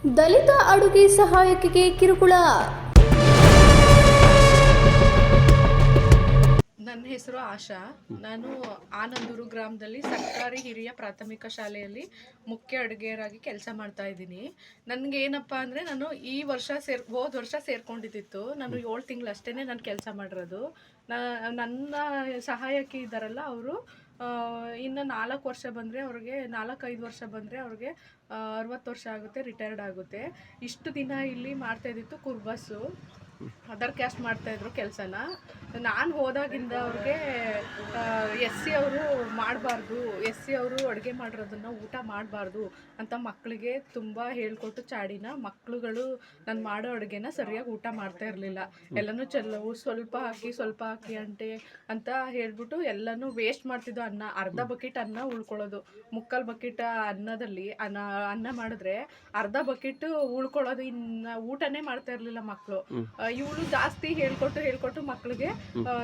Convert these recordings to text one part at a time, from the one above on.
ದಲಿತ ಅಡುಗೆ ಸಹಾಯಕಿಗೆ ಕಿರುಕುಳ. ನನ್ನ ಹೆಸರು ಆಶಾ. ನಾನು ಆನಂದೂರು ಗ್ರಾಮದಲ್ಲಿ ಸರ್ಕಾರಿ ಹಿರಿಯ ಪ್ರಾಥಮಿಕ ಶಾಲೆಯಲ್ಲಿ ಮುಖ್ಯ ಅಡುಗೆಯರಾಗಿ ಕೆಲಸ ಮಾಡ್ತಾ ಇದ್ದೀನಿ. ನನಗೆ ಏನಪ್ಪ ಅಂದರೆ, ನಾನು ಈ ವರ್ಷ ಹೋದ ವರ್ಷ ಸೇರ್ಕೊಂಡಿದ್ದಿತ್ತು. ನಾನು 7 ತಿಂಗಳಷ್ಟೇ ನಾನು ಕೆಲಸ ಮಾಡಿರೋದು. ನನ್ನ ಸಹಾಯಕಿ ಇದ್ದಾರಲ್ಲ, ಅವರು ಇನ್ನು 4 ವರ್ಷ ಬಂದರೆ ಅವ್ರಿಗೆ 4-5 ವರ್ಷ ಬಂದರೆ ಅವ್ರಿಗೆ 60 ವರ್ಷ ಆಗುತ್ತೆ, ರಿಟೈರ್ಡ್ ಆಗುತ್ತೆ. ಇಷ್ಟು ದಿನ ಇಲ್ಲಿ ಮಾಡ್ತಾಯಿದ್ದಿತ್ತು ಕುರ್ಬಸ್ಸು, ಅದರ್ ಕ್ಯಾಸ್ಟ್ ಮಾಡ್ತಾಯಿದ್ರು ಕೆಲಸನ. ನಾನು ಹೋದಾಗಿಂದ ಅವ್ರಿಗೆ SC ಅವರು ಮಾಡಬಾರ್ದು, SC ಅವರು ಅಡುಗೆ ಮಾಡಿರೋದನ್ನು ಊಟ ಮಾಡಬಾರ್ದು ಅಂತ ಮಕ್ಕಳಿಗೆ ತುಂಬ ಹೇಳ್ಕೊಟ್ಟು ಚಾಡಿನ. ಮಕ್ಕಳುಗಳು ನಾನು ಮಾಡೋ ಅಡುಗೆನ ಸರಿಯಾಗಿ ಊಟ ಮಾಡ್ತಾ ಇರಲಿಲ್ಲ. ಎಲ್ಲನೂ ಸ್ವಲ್ಪ ಹಾಕಿ ಅಂತ ಹೇಳ್ಬಿಟ್ಟು ಎಲ್ಲನೂ ವೇಸ್ಟ್ ಮಾಡ್ತಿದ್ದು. ಅರ್ಧ ಬಕೆಟ್ ಅನ್ನ ಉಳ್ಕೊಳ್ಳೋದು. ಮುಕ್ಕಾಲು ಬಕೆಟ್ ಅನ್ನದಲ್ಲಿ ಅನ್ನ ಮಾಡಿದ್ರೆ ಅರ್ಧ ಬಕೆಟ್ ಉಳ್ಕೊಳ್ಳೋದು. ಇನ್ನು ಊಟನೇ ಮಾಡ್ತಾ ಇರಲಿಲ್ಲ ಮಕ್ಕಳು. ಇವಳು ಜಾಸ್ತಿ ಹೇಳ್ಕೊಟ್ಟು ಮಕ್ಕಳಿಗೆ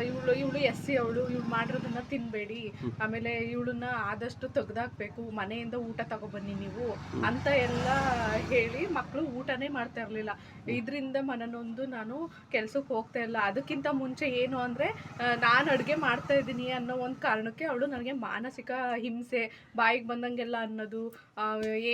ಇವಳು SC ಇವಳು ಮಾಡಿರೋದನ್ನ ತಿನ್ಬೇಡಿ, ಆಮೇಲೆ ಇವಳನ್ನ ಆದಷ್ಟು ತೆಗ್ದಾಕ್ಬೇಕು, ಮನೆಯಿಂದ ಊಟ ತಗೊಬನ್ನಿ ನೀವು ಅಂತ ಎಲ್ಲ ಹೇಳಿ ಮಕ್ಕಳು ಊಟನೇ ಮಾಡ್ತಾ ಇರಲಿಲ್ಲ. ಇದರಿಂದ ಮನನೊಂದು ನಾನು ಕೆಲ್ಸಕ್ಕೆ ಹೋಗ್ತಾ ಇಲ್ಲ. ಅದಕ್ಕಿಂತ ಮುಂಚೆ ಏನು ಅಂದರೆ, ನಾನು ಅಡುಗೆ ಮಾಡ್ತಾ ಇದ್ದೀನಿ ಅನ್ನೋ ಒಂದು ಕಾರಣಕ್ಕೆ ಅವಳು ನನಗೆ ಮಾನಸಿಕ ಹಿಂಸೆ, ಬಾಯಿಗೆ ಬಂದಂಗೆಲ್ಲ ಅನ್ನೋದು,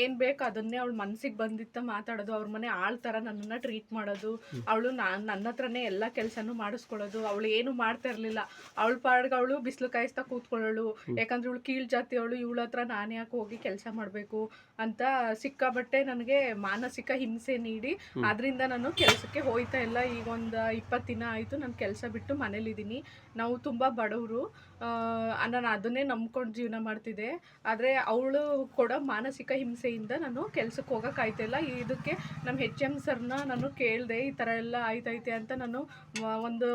ಏನು ಬೇಕು ಅದನ್ನೇ ಅವಳು ಮನಸ್ಸಿಗೆ ಬಂದಿತ್ತ ಮಾತಾಡೋದು, ಅವ್ರ ಮನೆ ಆಳ್ತರ ನನ್ನನ್ನು ಟ್ರೀಟ್ ಮಾಡೋದು. ಅವಳು ನನ್ನ ಹತ್ರನೇ ಎಲ್ಲ ಕೆಲಸನೂ ಮಾಡಿಸ್ಕೊಳ್ಳೋದು. ಅವಳು ಏನು ಮಾಡ್ತಾ ಇರಲಿಲ್ಲ. ಅವಳ ಪಾಡ್ಗೆ ಅವಳು ಬಿಸಿಲು ಕಾಯಿಸ್ತಾ ಕೂತ್ಕೊಳ್ಳೋಳು. ಯಾಕಂದ್ರೆ ಇವಳು ಕೀಳ್ ಜಾತಿ ಅವಳು, ಇವಳ ಹತ್ರ ನಾನು ಯಾಕೆ ಹೋಗಿ ಕೆಲಸ ಮಾಡಬೇಕು ಅಂತ ಸಿಕ್ಕಾಬಟ್ಟೆ ನನಗೆ ಮಾನಸಿಕ ಹಿಂಸೆ ನೀಡಿ ಅದರಿಂದ ನಾನು ಕೆಲಸಕ್ಕೆ ಹೋಗ್ತಾ ಇಲ್ಲ. ಈಗ ಒಂದು 20 ದಿನ ಆಯಿತು ನಾನು ಕೆಲಸ ಬಿಟ್ಟು ಮನೇಲಿದ್ದೀನಿ. ನಾವು ತುಂಬ ಬಡವರು, ನಾನು ಅದನ್ನೇ ನಂಬ್ಕೊಂಡು ಜೀವನ ಮಾಡ್ತಿದ್ದೆ. ಆದರೆ ಅವಳು ಕೊಡೋ ಮಾನಸಿಕ ಹಿಂಸೆಯಿಂದ ನಾನು ಕೆಲ್ಸಕ್ಕೆ ಹೋಗೋಕ್ಕಾಯ್ತಿಲ್ಲ. ಇದಕ್ಕೆ ನಮ್ಮ HM ಸರ್ನ ನಾನು ಕೇಳಿದೆ, ಈ ಥರ ಎಲ್ಲ ಆಯ್ತೈತೆ ಅಂತ. ನಾನು ಒಂದು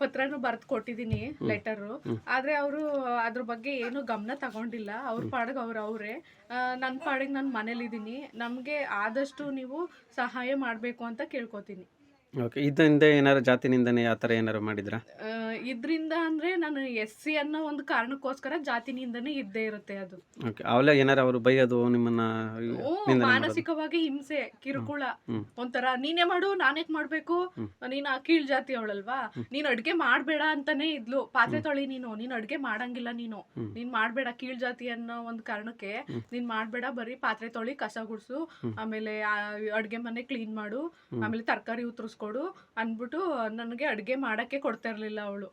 ಪತ್ರನೂ ಬರೆದು ಕೊಟ್ಟಿದ್ದೀನಿ, ಲೆಟರು. ಆದರೆ ಅವರು ಅದ್ರ ಬಗ್ಗೆ ಏನು ಗಮನ ತಗೊಂಡಿಲ್ಲ. ಅವ್ರ ಪಾಡಿಗೆ ಅವರೇ, ನನ್ನ ಪಾಡಿಗೆ ನಾನು ಮನೇಲಿದ್ದೀನಿ. ನಮಗೆ ಆದಷ್ಟು ನೀವು ಸಹಾಯ ಮಾಡಬೇಕು ಅಂತ ಕೇಳ್ಕೊತೀನಿ. ಓಕೆ, ಇದರಿಂದ ಏನಾರು ಜಾತಿ ನಿಂದನೆ ಆ ಥರ ಏನಾರು ಮಾಡಿದ್ರಾ? ಇದರಿಂದ ಅಂದರೆ ನಾನು SC ಅನ್ನೋ ಒಂದು ಕಾರಣಕ್ಕೋಸ್ಕರ ಜಾತಿ ನಿಂದನೆ ಇದ್ದೇ ಇರುತ್ತೆ. ಅದು ಓಕೆ, ಅವೆಲ್ಲ ಏನಾರು ಅವರು ಬೈಯೋದು ನಿಮ್ಮನ್ನ ಮಾನಸಿಕವಾಗಿ ಹಿಂಸೆ, ಕಿರುಕುಳ, ಒಂಥರ ನೀನೇ ಮಾಡು, ನಾನೇಕ್ ಮಾಡ್ಬೇಕು, ನೀನು ಕೀಳ್ ಜಾತಿ ಅವಳಲ್ವಾ, ನೀನು ಅಡ್ಗೆ ಮಾಡ್ಬೇಡ ಅಂತಾನೆ ಇದ್ಲು. ಪಾತ್ರೆ ತೊಳಿ, ನೀನು ಅಡ್ಗೆ ಮಾಡಂಗಿಲ್ಲ, ನೀನ್ ಮಾಡ್ಬೇಡ, ಕೀಳ್ ಜಾತಿ ಅನ್ನೋ ಒಂದು ಕಾರಣಕ್ಕೆ ನೀನ್ ಮಾಡ್ಬೇಡ, ಬರೀ ಪಾತ್ರೆ ತೊಳಿ, ಕಸ ಗುಡ್ಸು, ಆಮೇಲೆ ಅಡ್ಗೆ ಮನೆ ಕ್ಲೀನ್ ಮಾಡು, ಆಮೇಲೆ ತರಕಾರಿ ಉತ್ತರಿಸ್ಕೊಡು ಅಂದ್ಬಿಟ್ಟು ನನಗೆ ಅಡ್ಗೆ ಮಾಡಕ್ಕೆ ಕೊಡ್ತಾ ಇರ್ಲಿಲ್ಲ ಅವಳು.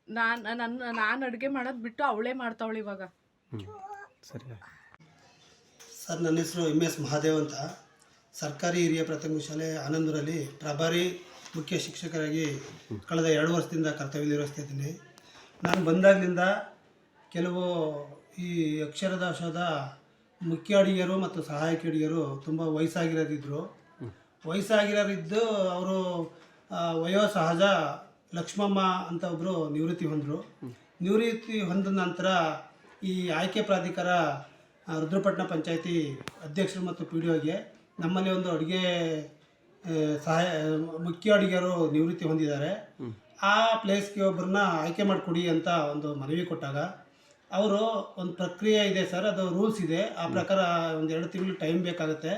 ನಾನು ಅಡುಗೆ ಮಾಡೋದು ಬಿಟ್ಟು ಅವಳೇ ಮಾಡ್ತಾವಳು ಇವಾಗ. ಸರಿ ಸರ್, ನನ್ನ ಹೆಸರು MS ಮಹಾದೇವ್ ಅಂತ. ಸರ್ಕಾರಿ ಹಿರಿಯ ಪ್ರಾಥಮಿಕ ಶಾಲೆ ಆನಂದೂರಲ್ಲಿ ಪ್ರಭಾರಿ ಮುಖ್ಯ ಶಿಕ್ಷಕರಾಗಿ ಕಳೆದ 2 ವರ್ಷದಿಂದ ಕರ್ತವ್ಯ ನಿರ್ವಹಿಸ್ತಾ ಇದ್ದೀನಿ. ನಾನು ಬಂದಾಗಲಿಂದ ಕೆಲವು ಈ ಅಕ್ಷರದಾಸೋಹದ ಮುಖ್ಯ ಅಡುಗೆಯರು ಮತ್ತು ಸಹಾಯಕ ಅಡುಗೆಯರು ತುಂಬ ವಯಸ್ಸಾಗಿರೋರಿದ್ದರು. ವಯಸ್ಸಾಗಿರೋರಿದ್ದು ಅವರು ವಯೋಸಹಜ ಲಕ್ಷ್ಮಮ್ಮ ಅಂತ ಒಬ್ಬರು ನಿವೃತ್ತಿ ಹೊಂದರು. ನಿವೃತ್ತಿ ಹೊಂದ ನಂತರ ಈ ಆಯ್ಕೆ ಪ್ರಾಧಿಕಾರ ರುದ್ರಪಟ್ಟಣ ಪಂಚಾಯತಿ ಅಧ್ಯಕ್ಷರು ಮತ್ತು PDOಗೆ ನಮ್ಮಲ್ಲಿ ಒಂದು ಅಡುಗೆ ಮುಖ್ಯ ಅಡುಗೆಯರು ನಿವೃತ್ತಿ ಹೊಂದಿದ್ದಾರೆ. ಆ ಪ್ಲೇಸ್ಗೆ ಒಬ್ಬರನ್ನ ಆಯ್ಕೆ ಮಾಡಿಕೊಡಿ ಅಂತ ಒಂದು ಮನವಿ ಕೊಟ್ಟಾಗ ಅವರು ಒಂದು ಪ್ರಕ್ರಿಯೆ ಇದೆ ಸರ್, ಅದು ರೂಲ್ಸ್ ಇದೆ, ಆ ಪ್ರಕಾರ ಒಂದು 2 ತಿಂಗಳು ಟೈಮ್ ಬೇಕಾಗುತ್ತೆ,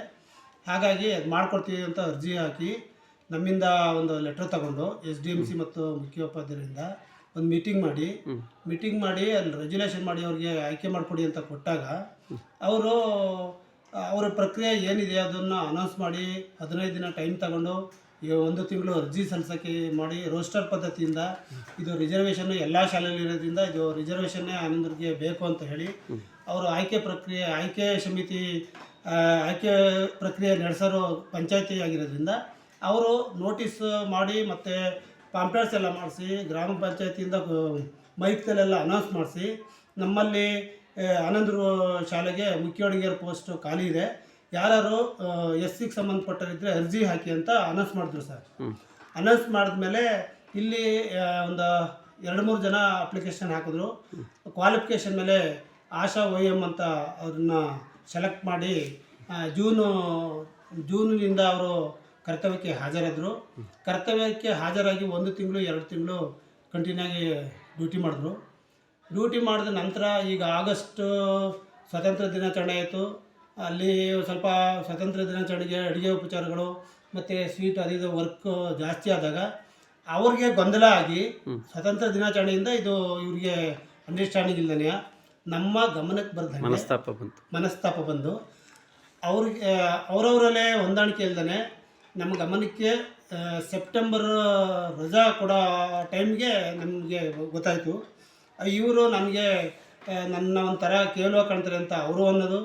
ಹಾಗಾಗಿ ಅದು ಮಾಡಿಕೊಡ್ತೀವಿ ಅಂತ ಅರ್ಜಿ ಹಾಕಿ ನಮ್ಮಿಂದ ಒಂದು ಲೆಟ್ರ್ ತಗೊಂಡು SDMC ಮತ್ತು ಮುಖ್ಯೋಪಾಧ್ಯಾಯರಿಂದ ಒಂದು ಮೀಟಿಂಗ್ ಮಾಡಿ ಅಲ್ಲಿ ರೆಜುಲೇಷನ್ ಮಾಡಿ ಅವ್ರಿಗೆ ಆಯ್ಕೆ ಮಾಡಿಕೊಡಿ ಅಂತ ಕೊಟ್ಟಾಗ ಅವರು ಅವರ ಪ್ರಕ್ರಿಯೆ ಏನಿದೆ ಅದನ್ನು ಅನೌನ್ಸ್ ಮಾಡಿ 15 ದಿನ ಟೈಮ್ ತಗೊಂಡು 1 ತಿಂಗಳು ಅರ್ಜಿ ಸಲ್ಲಿಸೋಕ್ಕೆ ಮಾಡಿ ರೋಸ್ಟರ್ ಪದ್ಧತಿಯಿಂದ ಇದು ರಿಸರ್ವೇಷನ್ನು ಎಲ್ಲ ಶಾಲೆಯಲ್ಲಿ ಇರೋದ್ರಿಂದ ಇದು ರಿಸರ್ವೇಷನ್ನೇ ಆನಂದರಿಗೆ ಬೇಕು ಅಂತ ಹೇಳಿ ಅವರು ಆಯ್ಕೆ ಪ್ರಕ್ರಿಯೆ ನಡೆಸೋರು ಪಂಚಾಯತಿ ಆಗಿರೋದ್ರಿಂದ ಅವರು ನೋಟಿಸ್ ಮಾಡಿ ಮತ್ತು ಪಾಂಪ್ಲೆಟ್ಸ್ ಎಲ್ಲ ಮಾಡಿಸಿ ಗ್ರಾಮ ಪಂಚಾಯತಿಯಿಂದ ಮೈಕ್ದಲ್ಲೆಲ್ಲ ಅನೌನ್ಸ್ ಮಾಡಿಸಿ ನಮ್ಮಲ್ಲಿ ಆನಂದೂರು ಶಾಲೆಗೆ ಮುಖ್ಯ ಅಡುಗೆಯರ ಪೋಸ್ಟ್ ಖಾಲಿ ಇದೆ, ಯಾರು SCಗೆ ಸಂಬಂಧಪಟ್ಟರಿದ್ದರೆ ಅರ್ಜಿ ಹಾಕಿ ಅಂತ ಅನೌನ್ಸ್ ಮಾಡಿದ್ರು ಸರ್. ಅನೌನ್ಸ್ ಮಾಡಿದ್ಮೇಲೆ ಇಲ್ಲಿ ಒಂದು 2-3 ಜನ ಅಪ್ಲಿಕೇಶನ್ ಹಾಕಿದ್ರು. ಕ್ವಾಲಿಫಿಕೇಷನ್ ಮೇಲೆ ಆಶಾ OM ಅಂತ ಅವ್ರನ್ನ ಸೆಲೆಕ್ಟ್ ಮಾಡಿ ಜೂನಿನಿಂದ ಅವರು ಕರ್ತವ್ಯಕ್ಕೆ ಹಾಜರಾದರು. ಕರ್ತವ್ಯಕ್ಕೆ ಹಾಜರಾಗಿ 1 ತಿಂಗಳು 2 ತಿಂಗಳು ಕಂಟಿನ್ಯೂ ಆಗಿ ಡ್ಯೂಟಿ ಮಾಡಿದ ನಂತರ ಈಗ ಆಗಸ್ಟ್ ಸ್ವಾತಂತ್ರ್ಯ ದಿನಾಚರಣೆ ಆಯಿತು, ಅಲ್ಲಿ ಸ್ವಲ್ಪ ಸ್ವಾತಂತ್ರ್ಯ ದಿನಾಚರಣೆಗೆ ಅಡುಗೆ ಉಪಚಾರಗಳು ಮತ್ತು ಸ್ವೀಟ್ ಅದು ವರ್ಕ್ ಜಾಸ್ತಿ ಆದಾಗ ಅವ್ರಿಗೆ ಗೊಂದಲ ಆಗಿ ಸ್ವಾತಂತ್ರ್ಯ ದಿನಾಚರಣೆಯಿಂದ ಇದು ಇವ್ರಿಗೆ ಅಂಡರ್ಸ್ಟ್ಯಾಂಡಿಂಗ್ ಇಲ್ದೇ ನಮ್ಮ ಗಮನಕ್ಕೆ ಬರ್ದಂಗೆ ಮನಸ್ತಾಪ ಬಂದು ಅವ್ರಿಗೆ ಅವರವರಲ್ಲೇ ಹೊಂದಾಣಿಕೆ ಇಲ್ದೇ ನಮ್ಮ ಗಮನಕ್ಕೆ ಸೆಪ್ಟೆಂಬರ್ ರಜಾ ಕೊಡೋ ಟೈಮ್ಗೆ ನಮಗೆ ಗೊತ್ತಾಯಿತು. ಇವರು ನನಗೆ ನನ್ನ ಒಂಥರ ಕೇವಲ ಕಾಣ್ತಾರೆ ಅಂತ ಅವರು ಅನ್ನೋದು,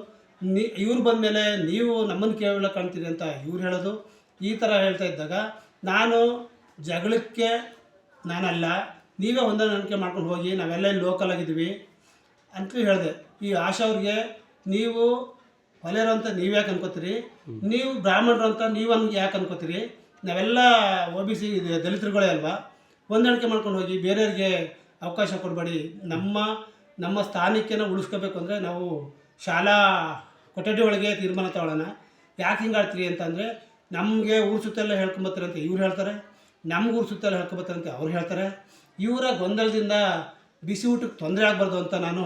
ಇವ್ರು ಬಂದಮೇಲೆ ನೀವು ನಮ್ಮನ್ನು ಕೇವಲ ಕಾಣ್ತೀರಿ ಅಂತ ಇವ್ರು ಹೇಳೋದು, ಈ ಥರ ಹೇಳ್ತಾ ಇದ್ದಾಗ ನಾನು ಜಗಳಕ್ಕೆ ನಾನಲ್ಲ, ನೀವೇ ಹೊಂದಾಣಿಕೆ ಮಾಡ್ಕೊಂಡು ಹೋಗಿ, ನಾವೆಲ್ಲ ಇಲ್ಲಿ ಲೋಕಲ್ ಆಗಿದ್ದೀವಿ ಅಂತ ಹೇಳಿದೆ. ಈ ಆಶಾ ಅವ್ರಿಗೆ ನೀವು ಹೊಲೆಯರು ಅಂತ ನೀವು ಯಾಕೆ ಅನ್ಕೋತೀರಿ, ನೀವು ಬ್ರಾಹ್ಮಣರು ಅಂತ ನೀವು ನಮ್ಗೆ ಯಾಕೆ ಅನ್ಕೋತೀರಿ, ನಾವೆಲ್ಲ OBC ದಲಿತರುಗಳೇ ಅಲ್ವಾ, ಹೊಂದಾಣಿಕೆ ಮಾಡ್ಕೊಂಡು ಹೋಗಿ, ಬೇರೆಯವ್ರಿಗೆ ಅವಕಾಶ ಕೊಡಬೇಡಿ. ನಮ್ಮ ಸ್ಥಾನಕ್ಕೆನ ಉಳಿಸ್ಕೋಬೇಕು ಅಂದರೆ ನಾವು ಶಾಲಾ ಕೊಠಡಿ ಒಳಗೆ ತೀರ್ಮಾನ ತಗೊಳ್ಳೋಣ. ಯಾಕೆ ಹಿಂಗೆ ಆಡ್ತೀರಿ ಅಂತಂದರೆ ನಮಗೆ ಊರು ಸುತ್ತೆಲ್ಲ ಹೇಳ್ಕೊಂಬತ್ತಾರೆ ಅಂತ ಇವ್ರು ಹೇಳ್ತಾರೆ, ನಮ್ಗೆ ಊರು ಸುತ್ತೆಲ್ಲ ಹೇಳ್ಕೊಂಬತ್ತಾರೆ ಅಂತ ಅವ್ರು ಹೇಳ್ತಾರೆ. ಇವರ ಗೊಂದಲದಿಂದ ಬಿಸಿ ಊಟಕ್ಕೆ ತೊಂದರೆ ಆಗಬಾರ್ದು ಅಂತ ನಾನು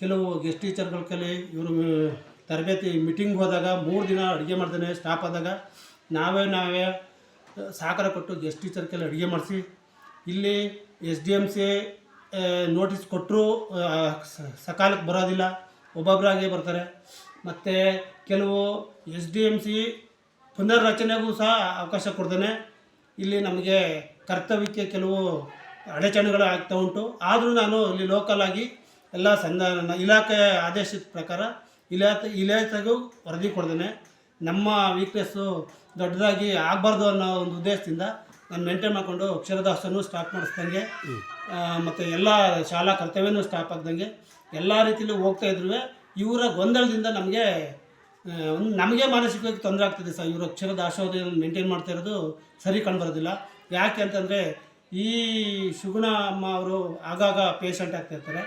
ಕೆಲವು ಗೆಸ್ಟ್ ಟೀಚರ್ಗಳ ಕೈಲಿ ಇವರು ತರಬೇತಿ ಮೀಟಿಂಗ್ ಹೋದಾಗ 3 ದಿನ ಅಡುಗೆ ಮಾಡ್ತಾನೆ ಸ್ಟಾಪ್ ಆದಾಗ ನಾವೇ ಸಹಕಾರ ಕೊಟ್ಟು ಗೆಸ್ಟ್ ಟೀಚರ್ ಕೈಲಿ ಅಡುಗೆ ಮಾಡಿಸಿ, ಇಲ್ಲಿ SDMC ನೋಟಿಸ್ ಕೊಟ್ಟರು ಸಕಾಲಕ್ಕೆ ಬರೋದಿಲ್ಲ, ಒಬ್ಬೊಬ್ಬರಾಗೆ ಬರ್ತಾರೆ. ಮತ್ತು ಕೆಲವು SDMC ಪುನರ್ರಚನೆಗೂ ಸಹ ಅವಕಾಶ ಕೊಡ್ತಾನೆ. ಇಲ್ಲಿ ನಮಗೆ ಕರ್ತವ್ಯಕ್ಕೆ ಕೆಲವು ಅಡಚಣೆಗಳು ಆಗ್ತಾ ಉಂಟು. ಆದರೂ ನಾನು ಇಲ್ಲಿ ಲೋಕಲಾಗಿ ಎಲ್ಲ ಇಲಾಖೆ ಆದೇಶದ ಪ್ರಕಾರ ಇಲಾಖೆಗೂ ವರದಿ ಕೊಡ್ತೇನೆ. ನಮ್ಮ ವೀಕ್ನೆಸ್ಸು ದೊಡ್ಡದಾಗಿ ಆಗಬಾರ್ದು ಅನ್ನೋ ಒಂದು ಉದ್ದೇಶದಿಂದ ನಾನು ಮೇಂಟೈನ್ ಮಾಡಿಕೊಂಡು ಅಕ್ಷರದಾಸನೂ ಸ್ಟಾಪ್ ಮಾಡಿಸ್ದಂಗೆ ಮತ್ತು ಎಲ್ಲ ಶಾಲಾ ಕರ್ತವ್ಯನೂ ಸ್ಟಾಪ್ ಆಗ್ದಂಗೆ ಎಲ್ಲ ರೀತಿಯಲ್ಲೂ ಹೋಗ್ತಾಯಿದ್ರು. ಇವರ ಗೊಂದಲದಿಂದ ನಮಗೆ ಮಾನಸಿಕವಾಗಿ ತೊಂದರೆ ಆಗ್ತಿದೆ ಸರ್. ಇವರು ಅಕ್ಷರದ ಆಶೋದಯವನ್ನು ಮೇಂಟೈನ್ ಮಾಡ್ತಾ ಇರೋದು ಸರಿ ಕಂಡುಬರೋದಿಲ್ಲ. ಯಾಕೆ ಅಂತಂದರೆ ಈ ಸುಗುಣ ಅಮ್ಮ ಅವರು ಆಗಾಗ ಪೇಷಂಟ್ ಆಗ್ತಾಯಿರ್ತಾರೆ,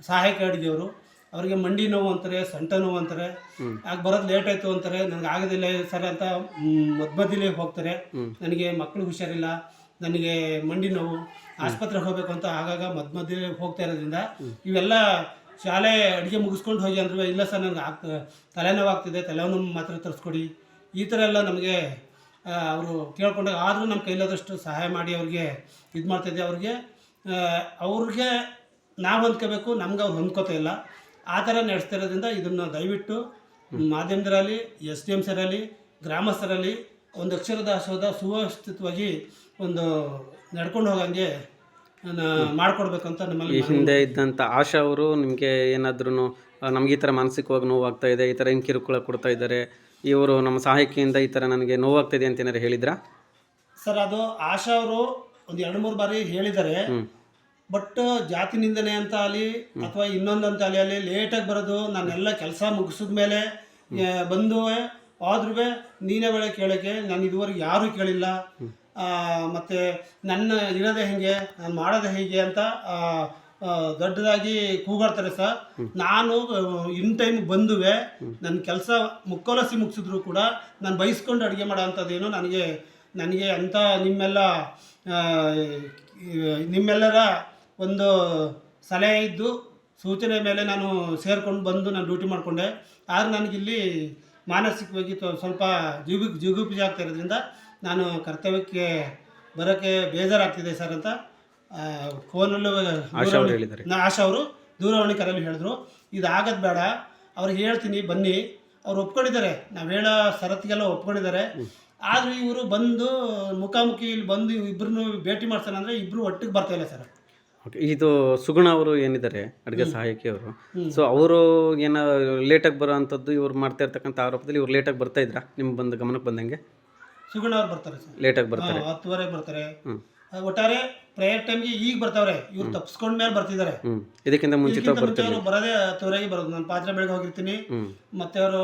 ಸಹಾಯಕ ಅಡುಗೆಯವರು. ಅವರಿಗೆ ಮಂಡಿ ನೋವು ಅಂತಾರೆ, ಸೊಂಟ ನೋವು ಅಂತಾರೆ, ಆಗ ಬರೋದು ಲೇಟ್ ಆಯಿತು ಅಂತಾರೆ, ನನಗೆ ಆಗೋದಿಲ್ಲ ಸರ್ ಅಂತ ಮಧ್ಯದಲ್ಲಿ ಹೋಗ್ತಾರೆ. ನನಗೆ ಮಕ್ಕಳು ಹುಷಾರಿಲ್ಲ, ನನಗೆ ಮಂಡಿ ನೋವು, ಆಸ್ಪತ್ರೆಗೆ ಹೋಗಬೇಕು ಅಂತ ಆಗಾಗ ಮಧ್ಯದಲ್ಲಿ ಹೋಗ್ತಾ ಇರೋದ್ರಿಂದ ಇವೆಲ್ಲ ಶಾಲೆ ಅಡುಗೆ ಮುಗಿಸ್ಕೊಂಡು ಹೋಗಿ ಅಂದ್ರೆ ಇಲ್ಲ ಸರ್ ನನಗೆ ತಲೆನೋವು ಆಗ್ತಿದೆ, ತಲೆನೋವು ಮಾತ್ರ ತರಿಸ್ಕೊಡಿ, ಈ ಥರ ಎಲ್ಲ ನಮಗೆ ಅವರು ಕೇಳ್ಕೊಂಡಾಗ ಆದರೂ ನಮ್ಮ ಕೈಲಾದಷ್ಟು ಸಹಾಯ ಮಾಡಿ ಅವ್ರಿಗೆ ಇದು ಮಾಡ್ತಾಯಿದ್ದೆ. ಅವ್ರಿಗೆ ನಾವು ಹೊಂದ್ಕೋಬೇಕು, ನಮ್ಗೆ ಅವ್ರು ಹೊಂದ್ಕೋತಾ ಇಲ್ಲ, ಆ ಥರ ನಡೆಸ್ತಾ ಇರೋದ್ರಿಂದ ಇದನ್ನು ದಯವಿಟ್ಟು ಮಾಧ್ಯಮದರಲ್ಲಿ, SDMCರಲ್ಲಿ, ಗ್ರಾಮಸ್ಥರಲ್ಲಿ ಒಂದು ಅಕ್ಷರದಾಸೋಹ ಸುವ್ಯವಸ್ಥಿತವಾಗಿ ಒಂದು ನಡ್ಕೊಂಡು ಹೋಗಂಗೆ ಮಾಡಿಕೊಡ್ಬೇಕಂತ ನಮ್ಮಲ್ಲಿ. ಈ ಹಿಂದೆ ಇದ್ದಂಥ ಆಶಾ ಅವರು ನಿಮಗೆ ಏನಾದ್ರೂ ನಮ್ಗೆ ಈ ಥರ ಮಾನಸಿಕವಾಗಿ ನೋವಾಗ್ತಾ ಇದೆ, ಈ ಥರ ಹಿಂಗೆ ಕಿರುಕುಳ ಕೊಡ್ತಾ ಇದ್ದಾರೆ, ಇವರು ನಮ್ಮ ಸಹಾಯಕಿಯಿಂದ ಈ ಥರ ನನಗೆ ನೋವಾಗ್ತಾಯಿದೆ ಅಂತ ಏನಾರು ಹೇಳಿದ್ರಾ ಸರ್? ಅದು ಆಶಾ ಅವರು ಒಂದು 2-3 ಬಾರಿ ಹೇಳಿದ್ದಾರೆ. ಬಟ್ ಜಾತಿ ನಿಂದನೆ ಅಂತ ಅಲ್ಲಿ ಅಥವಾ ಇನ್ನೊಂದಂತ ಅಲ್ಲಿ ಲೇಟಾಗಿ ಬರೋದು, ನಾನೆಲ್ಲ ಕೆಲಸ ಮುಗಿಸಿದ ಮೇಲೆ ಬಂದು ಆದ್ರೂ ನೀನೇ ವೇಳೆ ಕೇಳೋಕ್ಕೆ ನಾನು ಇದುವರೆಗೆ ಯಾರೂ ಕೇಳಿಲ್ಲ, ಮತ್ತು ನನ್ನ ಇರೋದೇ ಹೇಗೆ, ನಾನು ಮಾಡೋದೇ ಹೇಗೆ ಅಂತ ದೊಡ್ಡದಾಗಿ ಕೂಗಾಡ್ತಾರೆ ಸರ್. ನಾನು ಇನ್ ಟೈಮ್ ಬಂದುವೆ ನನ್ನ ಕೆಲಸ ಮುಕ್ಕೋಲಸಿ ಮುಗಿಸಿದ್ರು ಕೂಡ ನಾನು ಬಯಸ್ಕೊಂಡು ಅಡುಗೆ ಮಾಡೋ ಅಂಥದ್ದೇನು ನನಗೆ ಅಂತ ನಿಮ್ಮೆಲ್ಲರ ಒಂದು ಸಲಹೆ ಇದ್ದು ಸೂಚನೆ ಮೇಲೆ ನಾನು ಸೇರ್ಕೊಂಡು ಬಂದು ನಾನು ಡ್ಯೂಟಿ ಮಾಡಿಕೊಂಡೆ. ಆದ್ರೆ ನನಗಿಲ್ಲಿ ಮಾನಸಿಕವಾಗಿ ಸ್ವಲ್ಪ ಜಿಗುಪ್ಸೆ ಆಗ್ತಾ ಇರೋದ್ರಿಂದ ನಾನು ಕರ್ತವ್ಯಕ್ಕೆ ಬರೋಕ್ಕೆ ಬೇಜಾರಾಗ್ತಿದೆ ಸರ್ ಅಂತ ಫೋನಲ್ಲೂ ಆಶಾ ಅವರು ದೂರವಾಣಿ ಕರೆಯಲ್ಲಿ ಹೇಳಿದ್ರು. ಇದಾಗದು ಬೇಡ, ಅವ್ರಿಗೆ ಹೇಳ್ತೀನಿ ಬನ್ನಿ, ಅವ್ರು ಒಪ್ಕೊಂಡಿದ್ದಾರೆ, ನಾವು ಹೇಳೋ ಷರತ್ತಿಗೆಲ್ಲ ಒಪ್ಕೊಂಡಿದ್ದಾರೆ. ಆದರೂ ಇವರು ಬಂದು ಮುಖಾಮುಖಿ ಇಲ್ಲಿ ಬಂದು ಇಬ್ಬರನ್ನು ಭೇಟಿ ಮಾಡ್ಸೋಣ ಅಂದರೆ ಇಬ್ಬರು ಒಟ್ಟಿಗೆ ಬರ್ತಾಯಿಲ್ಲ ಸರ್. ಓಕೆ, ಇದು ಸುಗುಣ ಅವರು ಏನಿದ್ದಾರೆ ಅಡುಗೆ ಸಹಾಯಕಿ ಅವರು, ಸೊ ಅವರು ಏನೋ ಲೇಟಾಗಿ ಬರೋ ಅಂಥದ್ದು ಇವ್ರು ಮಾಡ್ತಾ ಇರ್ತಕ್ಕಂಥ ಆರೋಪದಲ್ಲಿ ಇವ್ರು ಲೇಟಾಗಿ ಬರ್ತಾ ಇದ್ರಾ ನಿಮ್ಮ ಬಂದು ಗಮನಕ್ಕೆ ಬಂದಂಗೆ? ಸುಗುಣ ಅವ್ರು ಬರ್ತಾರೆ ಸರ್, ಲೇಟಾಗಿ ಬರ್ತಾರೆ, 10:30 ಬರ್ತಾರೆ. ಒಟ್ಟಾರೆ ಪ್ರೇಯರ್ ಟೈಮ್ಗೆ ಈಗ ಬರ್ತಾವ್ರೆ, ಇವ್ರು ತಪ್ಪಿಸ್ಕೊಂಡ ಮೇಲೆ ಬರ್ತಿದ್ದಾರೆ. ಇದಕ್ಕಿಂತ ಮುಂಚಿತ ಅವರು ಬರೋದೇ 10:30 ಬರೋದು. ನಾನು ಪಾತ್ರೆ ಬೆಳಗ್ಗೆ ಹೋಗಿರ್ತೀನಿ, ಮತ್ತೆ ಅವರು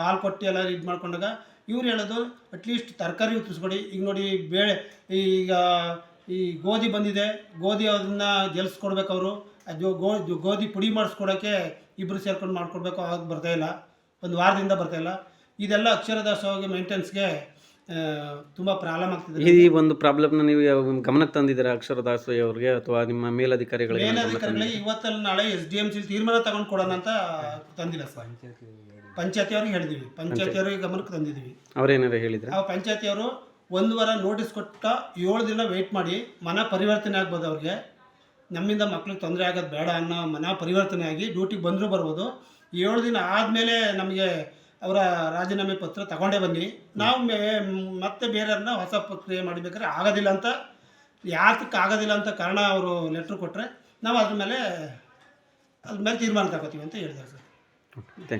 ಹಾಲು ಕೊಟ್ಟು ಎಲ್ಲ ಇದು ಮಾಡ್ಕೊಂಡಾಗ ಇವ್ರು ಹೇಳೋದು ಅಟ್ಲೀಸ್ಟ್ ತರಕಾರಿ ಉತ್ತಿಸ್ಕೊಡಿ. ಈಗ ನೋಡಿ ಬೇಳೆ, ಈಗ ಈ ಗೋಧಿ ಬಂದಿದೆ, ಗೋಧಿ ಅದನ್ನ ಗೆಲ್ಸ್ಕೊಡ್ಬೇಕು ಅವರು, ಅದು ಗೋಧಿ ಪುಡಿ ಮಾಡಿಸ್ಕೊಡೋಕ್ಕೆ ಇಬ್ಬರು ಸೇರ್ಕೊಂಡು ಮಾಡ್ಕೊಡ್ಬೇಕು, ಆಗ ಬರ್ತಾಯಿಲ್ಲ, ಒಂದು ವಾರದಿಂದ ಬರ್ತಾಯಿಲ್ಲ. ಇದೆಲ್ಲ ಅಕ್ಷರದಾಸೋಹಗೆ ಮೇಂಟೆನ್ಸ್ಗೆ ತುಂಬ ಪ್ರಾಬ್ಲಮ್ ಆಗ್ತಿದೆ. ಈ ಒಂದು ಪ್ರಾಬ್ಲಮ್ನ ನೀವು ಗಮನಕ್ಕೆ ತಂದಿದ್ದೀರಾ ಅಕ್ಷರದಾಸೋಹ ಅವ್ರಿಗೆ ಅಥವಾ ನಿಮ್ಮ ಮೇಲಧಿಕಾರಿಗಳಿಗೆ? ಇವತ್ತಲ್ಲಿ ನಾಳೆ SDMC ತೀರ್ಮಾನ ತಗೊಂಡು ಕೊಡೋಣ ಅಂತ ತಂದಿಲ್ಲ ಸರ್. ಪಂಚಾಯತಿಯವ್ರಿಗೆ ಹೇಳಿದ್ದೀವಿ, ಪಂಚಾಯತಿಯವ್ರಿಗೆ ಗಮನಕ್ಕೆ ತಂದಿದ್ದೀವಿ. ಅವ್ರೇನಾರು ಹೇಳಿದ್ರೆ ಆ ಪಂಚಾಯತಿಯವರು 1 ವಾರ ನೋಟಿಸ್ ಕೊಟ್ಟ 7 ದಿನ ವೆಯ್ಟ್ ಮಾಡಿ ಮನ ಪರಿವರ್ತನೆ ಆಗ್ಬೋದು ಅವ್ರಿಗೆ. ನಮ್ಮಿಂದ ಮಕ್ಳಿಗೆ ತೊಂದರೆ ಆಗೋದು ಬೇಡ ಅನ್ನೋ ಮನ ಪರಿವರ್ತನೆ ಆಗಿ ಡ್ಯೂಟಿಗೆ ಬಂದರೂ ಬರ್ಬೋದು. 7 ದಿನ ಆದಮೇಲೆ ನಮಗೆ ಅವರ ರಾಜೀನಾಮೆ ಪತ್ರ ತಗೊಂಡೇ ಬನ್ನಿ, ನಾವು ಮತ್ತೆ ಬೇರೆಯವ್ರನ್ನ ಹೊಸ ಪ್ರಕ್ರಿಯೆ ಮಾಡಬೇಕಾದ್ರೆ ಆಗೋದಿಲ್ಲ ಅಂತ, ಯಾತಕ್ಕೆ ಆಗೋದಿಲ್ಲ ಅಂತ ಕಾರಣ ಅವರು ಲೆಟ್ರ್ ಕೊಟ್ಟರೆ ನಾವು ಅದ್ರ ಮೇಲೆ ತೀರ್ಮಾನ ತಗೋತೀವಿ ಅಂತ ಹೇಳಿದ್ದಾರೆ ಸರ್. ಥ್ಯಾಂಕ್